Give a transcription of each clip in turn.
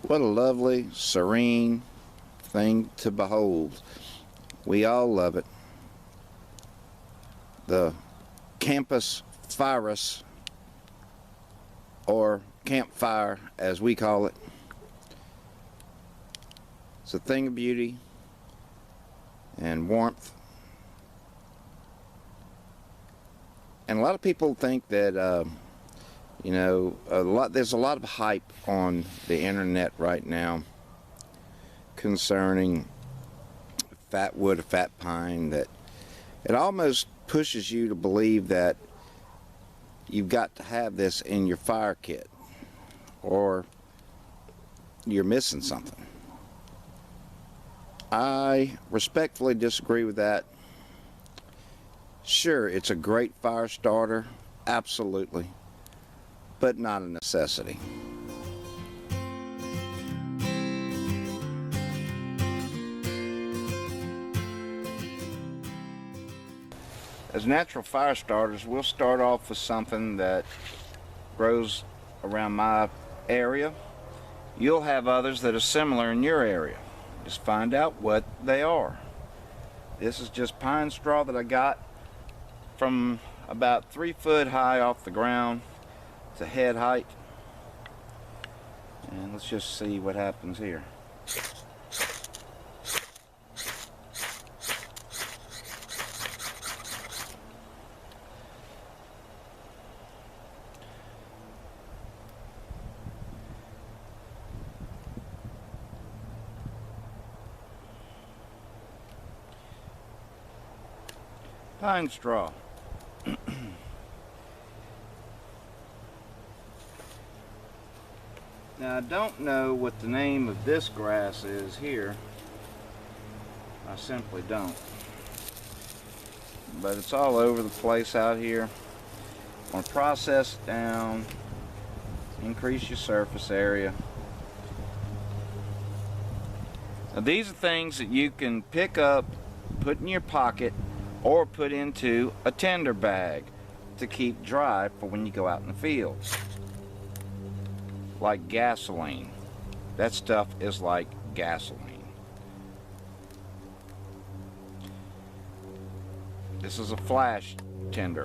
What a lovely, serene thing to behold. We all love it. The campus virus, or campfire as we call it. It's a thing of beauty and warmth. And a lot of people think that there's a lot of hype on the internet right now concerning Fatwood or fat pine, that it almost pushes you to believe that you've got to have this in your fire kit or you're missing something. I respectfully disagree with that. Sure, it's a great fire starter, absolutely, but not a necessity. As natural fire starters, we'll start off with something that grows around my area. You'll have others that are similar in your area. Just find out what they are. This is just pine straw that I got from about 3 foot high off the ground to head height. And let's just see what happens here. Pine straw. Now I don't know what the name of this grass is here. I simply don't. But it's all over the place out here. I'm going to process it down, increase your surface area. Now these are things that you can pick up, put in your pocket, or put into a tinder bag to keep dry for when you go out in the field. Like gasoline. That stuff is like gasoline. This is a flash tinder.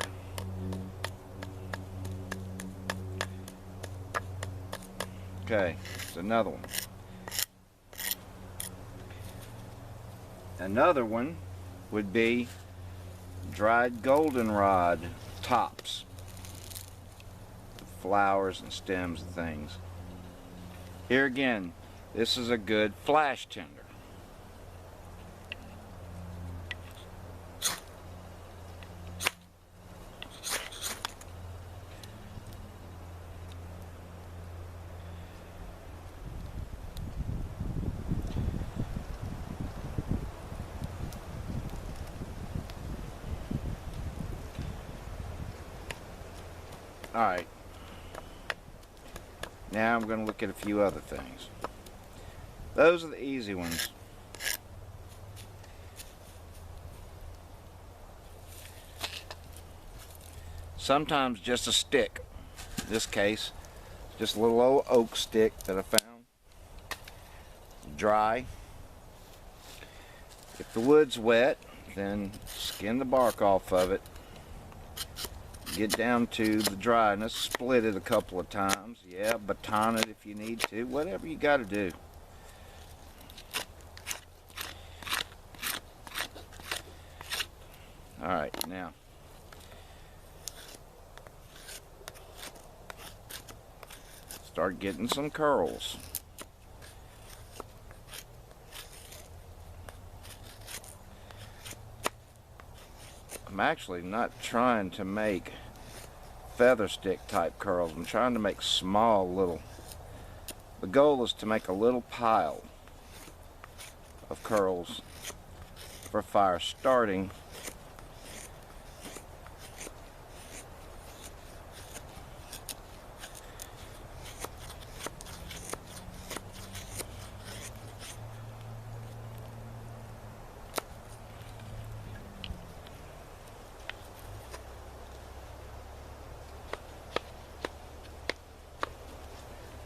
Okay, it's another one. Another one would be dried goldenrod tops, flowers and stems and things. Here again, this is a good flash tinder. Alright, now I'm going to look at a few other things. Those are the easy ones. Sometimes just a stick. In this case, just a little old oak stick that I found. Dry. If the wood's wet, then skin the bark off of it. Get down to the dryness, split it a couple of times. Yeah, baton it if you need to. Whatever you got to do. Alright, now. Start getting some curls. I'm actually not trying to make feather stick type curls. I'm trying to make small little. The goal is to make a little pile of curls for fire starting.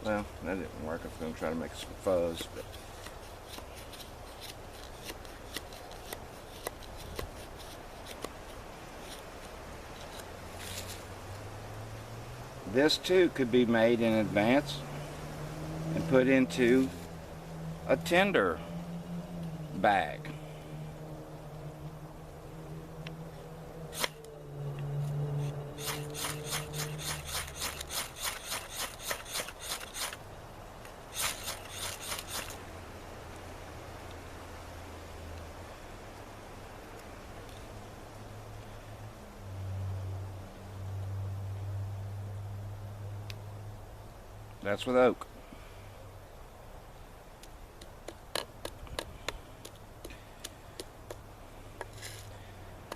Well, that didn't work. I was going to try to make some fuzz, but this too could be made in advance and put into a tinder bag. That's with oak.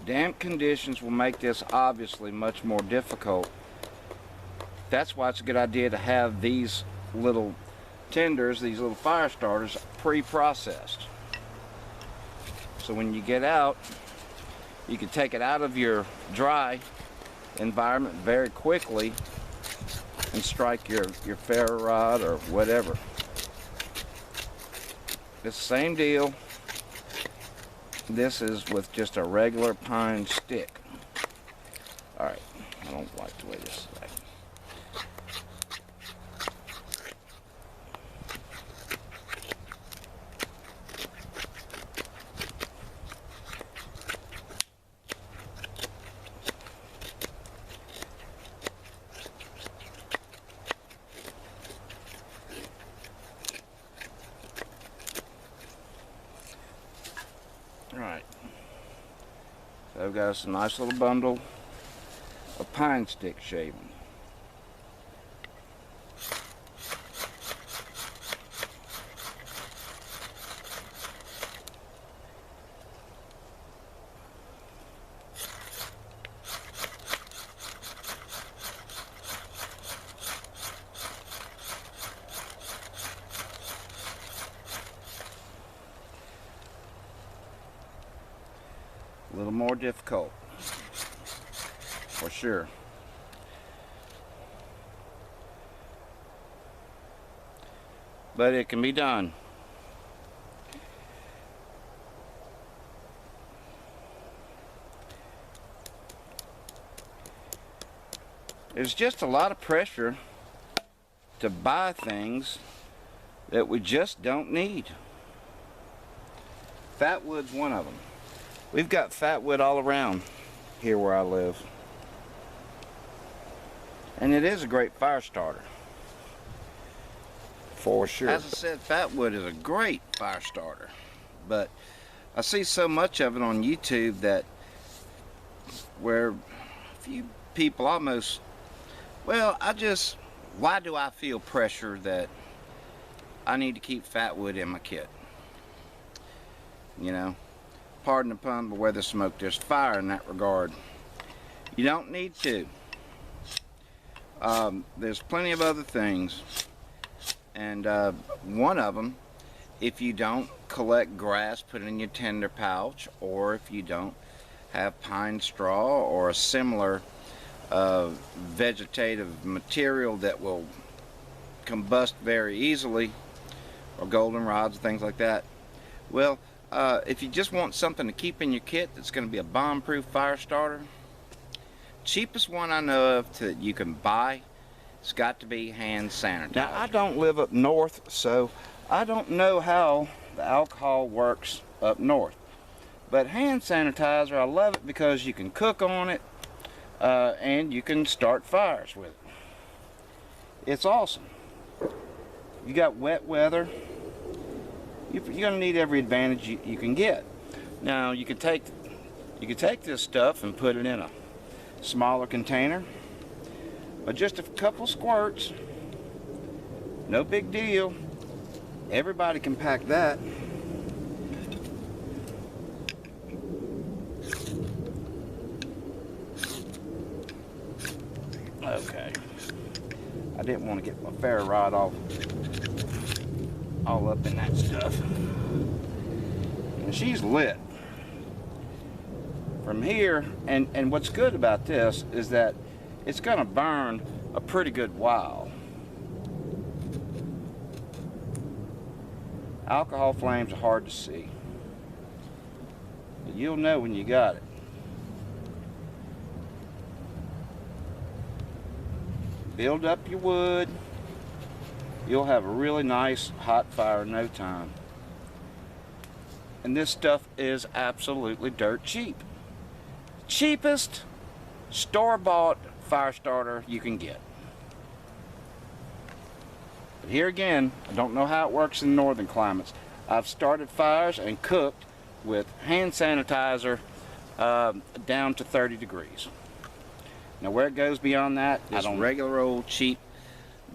Damp conditions will make this obviously much more difficult. That's why it's a good idea to have these little tinders, these little fire starters, pre-processed. So when you get out, you can take it out of your dry environment very quickly and strike your ferro rod or whatever. The same deal. This is with just a regular pine stick. Alright, I don't like the way this is acting. Alright, so I've got us a nice little bundle of pine stick shaving. A little more difficult, for sure. But it can be done. There's just a lot of pressure to buy things that we just don't need. Fatwood's one of them. We've got fatwood all around here where I live. And it is a great fire starter. For sure. As I said, fatwood is a great fire starter. But I see so much of it on YouTube that where a few people almost, well, why do I feel pressure that I need to keep fatwood in my kit? You know? Pardon the pun, but where there's smoke, there's fire in that regard. You don't need to. There's plenty of other things. And one of them, if you don't collect grass, put it in your tinder pouch, or if you don't have pine straw or a similar vegetative material that will combust very easily, or goldenrods, things like that. Well, if you just want something to keep in your kit that's going to be a bomb-proof fire starter, cheapest one I know of that you can buy, it's got to be hand sanitized. Now, I don't live up north, so I don't know how the alcohol works up north. But hand sanitizer, I love it because you can cook on it and you can start fires with it. It's awesome. You got wet weather, you're going to need every advantage you can get. Now, you could take this stuff and put it in a smaller container, but just a couple squirts, no big deal. Everybody can pack that. Okay. I didn't want to get my ferro rod all up in that stuff. And she's lit. From here, and what's good about this is that it's going to burn a pretty good while. Alcohol flames are hard to see, but you'll know when you got it. Build up your wood. You'll have a really nice hot fire in no time. And this stuff is absolutely dirt cheap. Cheapest store-bought fire starter you can get. But here again, I don't know how it works in northern climates. I've started fires and cooked with hand sanitizer down to 30 degrees. Now where it goes beyond that is regular old cheap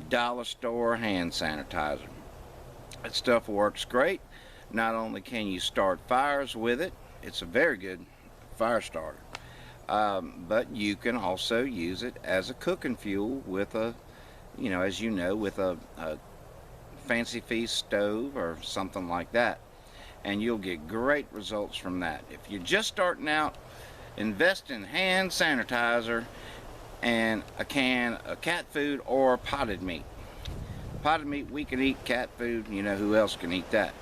dollar store hand sanitizer. That stuff works great. Not only can you start fires with it, it's a very good fire starter, but you can also use it as a cooking fuel with a, as you know, with a fancy feast stove or something like that, and you'll get great results from that. If you're just starting out, invest in hand sanitizer and a can of cat food or potted meat. Potted meat, we can eat. Cat food, who else can eat that?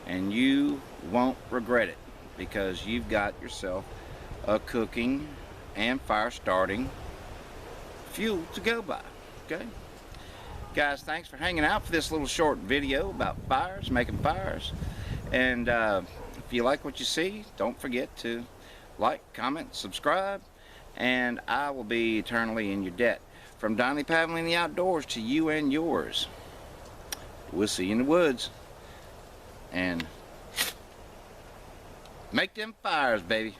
And you won't regret it, because you've got yourself a cooking and fire starting fuel to go by. Okay, guys, thanks for hanging out for this little short video about fires, making fires. And if you like what you see, don't forget to like, comment, subscribe, and I will be eternally in your debt. From Donny Paddling in the Outdoors to you and yours. We'll see you in the woods. And make them fires, baby.